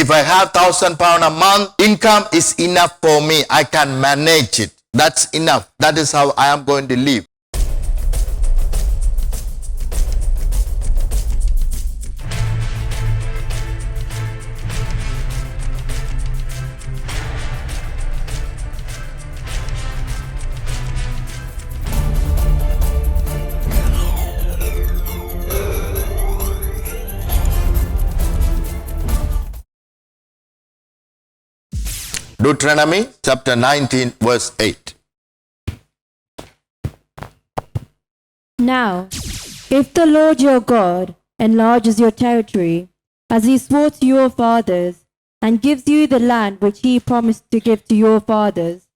If I have £1,000 a month, income is enough for me. I can manage it. That's enough. That is how I am going to live. Deuteronomy chapter 19 verse 8. Now, if the Lord your God enlarges your territory, as he swore to your fathers, and gives you the land which he promised to give to your fathers,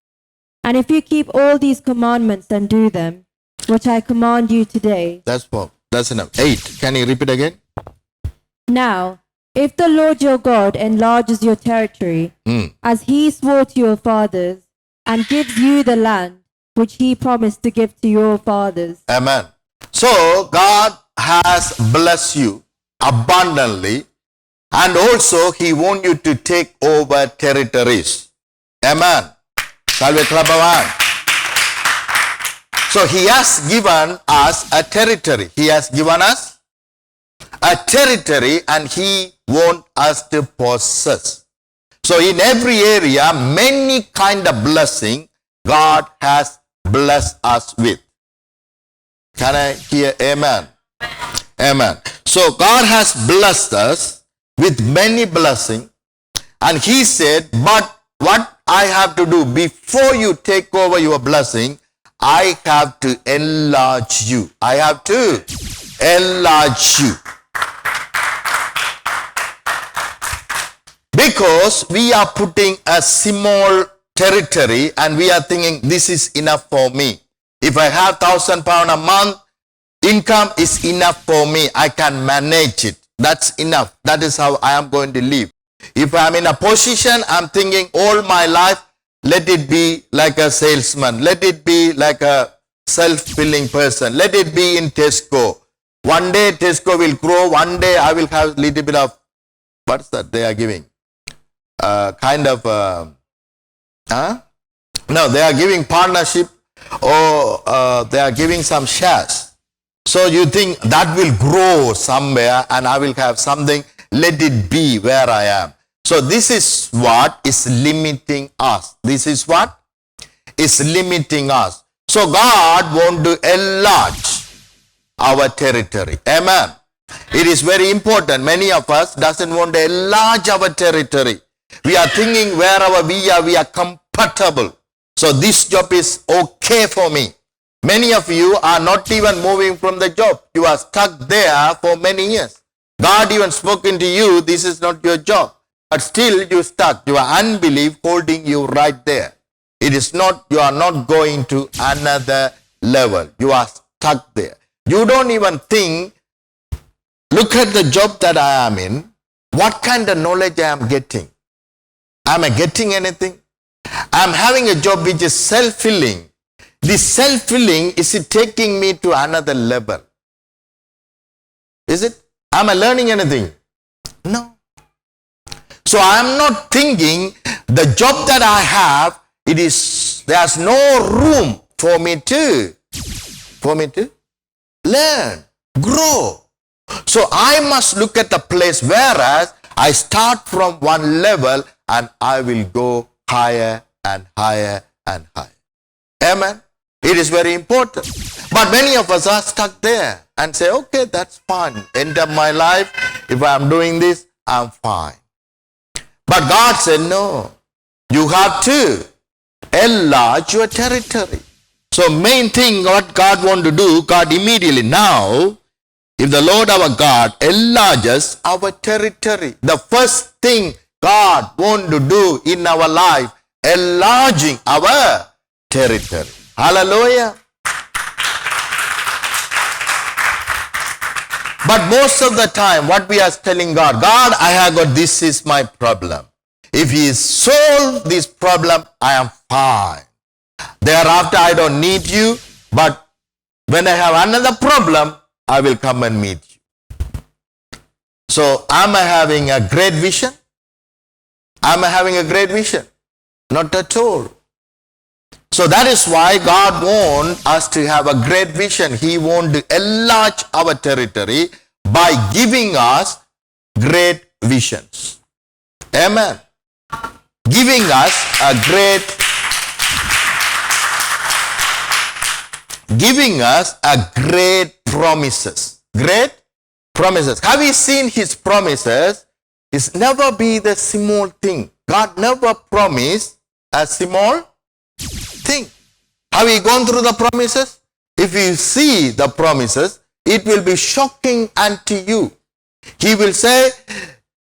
and if you keep all these commandments and do them, which I command you today. That's enough. 8. Can you repeat again? Now, if the Lord your God enlarges your territory, as he swore to your fathers, and gives you the land which he promised to give to your fathers. Amen. So, God has blessed you abundantly, and also he wants you to take over territories. Amen. Shall we clap our hands? So, he has given us a territory. He has given us a territory, and he wants us to possess. So in every area, many kind of blessing God has blessed us with. Can I hear amen? Amen. So God has blessed us with many blessings, and he said, but what I have to do before you take over your blessing, I have to enlarge you. I have to enlarge you. Because we are putting a small territory and we are thinking this is enough for me. If I have £1,000 a month, income is enough for me. I can manage it. That's enough. That is how I am going to live. If I am in a position, I'm thinking all my life, let it be like a salesman. Let it be like a self-filling person. Let it be in Tesco. One day Tesco will grow. One day I will have a little bit of, what's that they are giving? No, they are giving partnership, or they are giving some shares. So you think that will grow somewhere and I will have something. Let it be where I am. So this is what is limiting us. This is what is limiting us. So God wants to enlarge our territory. Amen. It is very important. Many of us doesn't want to enlarge our territory. We are thinking wherever we are comfortable. So this job is okay for me. Many of you are not even moving from the job. You are stuck there for many years. God even spoken to you, this is not your job. But still you stuck. Your unbelief holding you right there. It is not, you are not going to another level. You are stuck there. You don't even think, look at the job that I am in. What kind of knowledge I am getting? Am I getting anything? I'm having a job which is self-filling. This self-filling, is it taking me to another level? Is it? Am I learning anything? No. So I'm not thinking the job that I have, there's no room for me to learn, grow. So I must look at the place whereas I start from one level and I will go higher and higher and higher. Amen. It is very important. But many of us are stuck there and say, okay, that's fine. End of my life, if I am doing this, I'm fine. But God said, no. You have to enlarge your territory. So main thing what God want to do, God immediately now, if the Lord our God enlarges our territory, the first thing God want to do in our life, enlarging our territory. Hallelujah. But most of the time, what we are telling God, God, I have got, this is my problem. If He solves this problem, I am fine. Thereafter, I don't need you, but when I have another problem, I will come and meet you. So, am I having a great vision? Am I having a great vision? Not at all. So that is why God wants us to have a great vision. He wants to enlarge our territory by giving us great visions. Amen. Giving us a great promises. Great promises. Have you seen his promises? It's never be the small thing. God never promised a small thing. Have you gone through the promises? If you see the promises, it will be shocking unto you. He will say,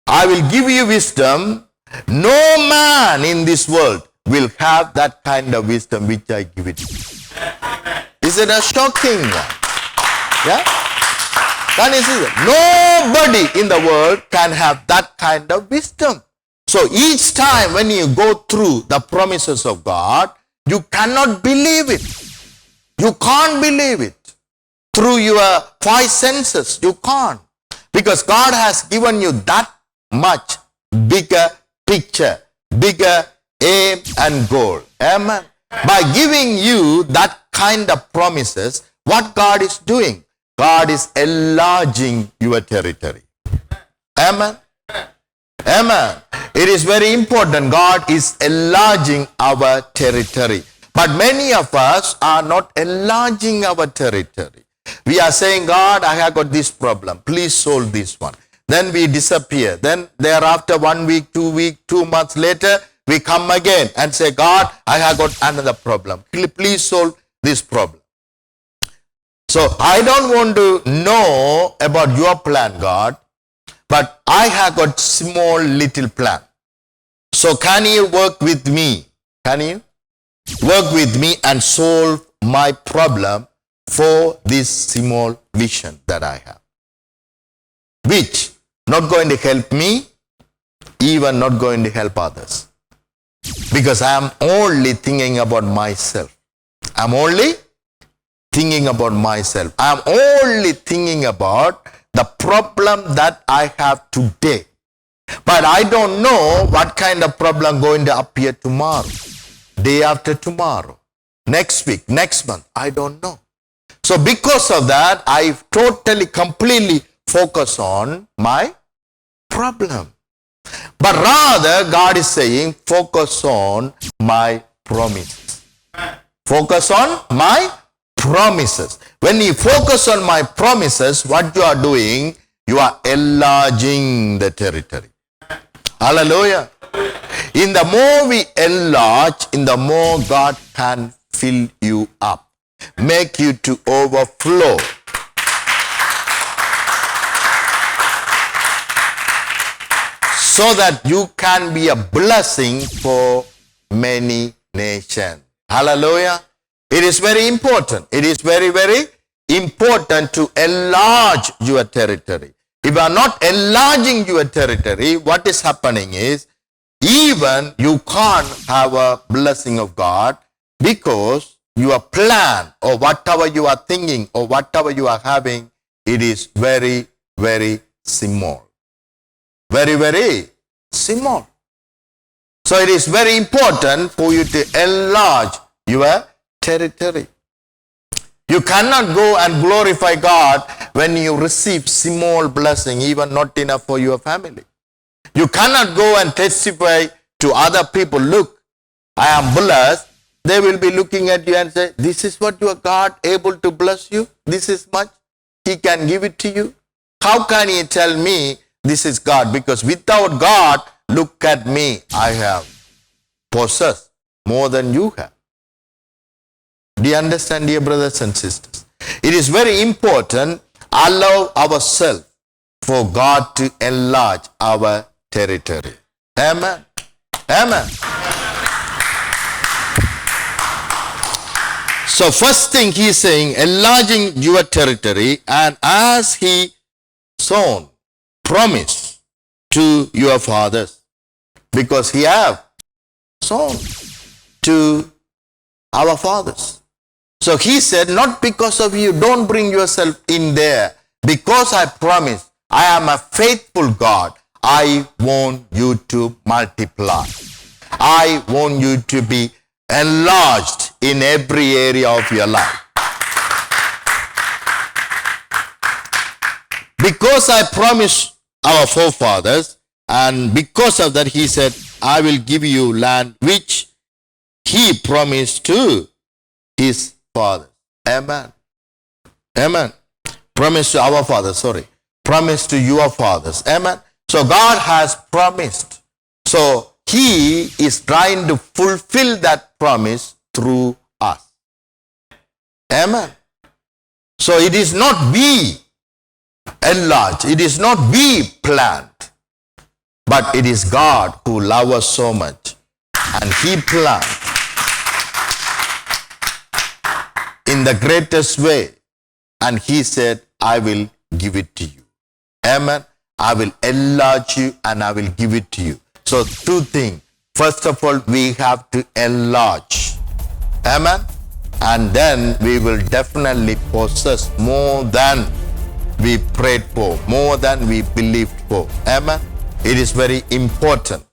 I will give you wisdom. No man in this world will have that kind of wisdom which I give it. Is it a shocking one? Yeah? Can you see that? Nobody in the world can have that kind of wisdom. So each time when you go through the promises of God, you cannot believe it. You can't believe it. Through your five senses, you can't. Because God has given you that much bigger picture, bigger aim and goal. Amen. By giving you that kind of promises, what God is doing? God is enlarging your territory. Amen. Amen. It is very important. God is enlarging our territory. But many of us are not enlarging our territory. We are saying, God, I have got this problem. Please solve this one. Then we disappear. Then thereafter 1 week, 2 weeks, 2 months later, we come again and say, God, I have got another problem. Please solve this problem. So I don't want to know about your plan, God, but I have got small little plan. So can you work with me? Can you work with me and solve my problem for this small vision that I have? Which not going to help me, even not going to help others. Because I am only thinking about myself. I'm only thinking about myself. I'm only thinking about the problem that I have today. But I don't know what kind of problem going to appear tomorrow, day after tomorrow, next week, next month. I don't know. So because of that, I totally, completely focus on my problem. But rather, God is saying, focus on my promises. Focus on my promises. When you focus on my promises, what you are doing, you are enlarging the territory. Hallelujah. In the more we enlarge, in the more God can fill you up, make you to overflow. So that you can be a blessing for many nations. Hallelujah. It is very important. It is very, very important to enlarge your territory. If you are not enlarging your territory, what is happening is, even you can't have a blessing of God, because your plan or whatever you are thinking or whatever you are having, it is very, very small. Very, very small. So it is very important for you to enlarge your territory. You cannot go and glorify God when you receive small blessing, even not enough for your family. You cannot go and testify to other people, look, I am blessed. They will be looking at you and say, this is what your God able to bless you? This is much? He can give it to you? How can you tell me this is God? Because without God, look at me, I have possessed more than you have. Do you understand, dear brothers and sisters? It is very important, allow ourselves for God to enlarge our territory. Amen. Amen. So first thing he is saying, enlarging your territory, and as he sown, promise to your fathers, because he have sown to our fathers. So he said, not because of you, don't bring yourself in there, because I promise, I am a faithful God. I want you to multiply. I want you to be enlarged in every area of your life. Because I promised our forefathers, and because of that he said, I will give you land which he promised to his fathers. Amen. Amen. Promise to our fathers, promise to your fathers. Amen. So God has promised. So he is trying to fulfill that promise through us. Amen. So it is not we enlarge, it is not we plant, but it is God who loves us so much, and he planned in the greatest way, and he said, I will give it to you. Amen. I will enlarge you and I will give it to you. So two things. First of all, we have to enlarge. Amen. And then we will definitely possess more than we prayed for, more than we believed for. Amen. It is very important.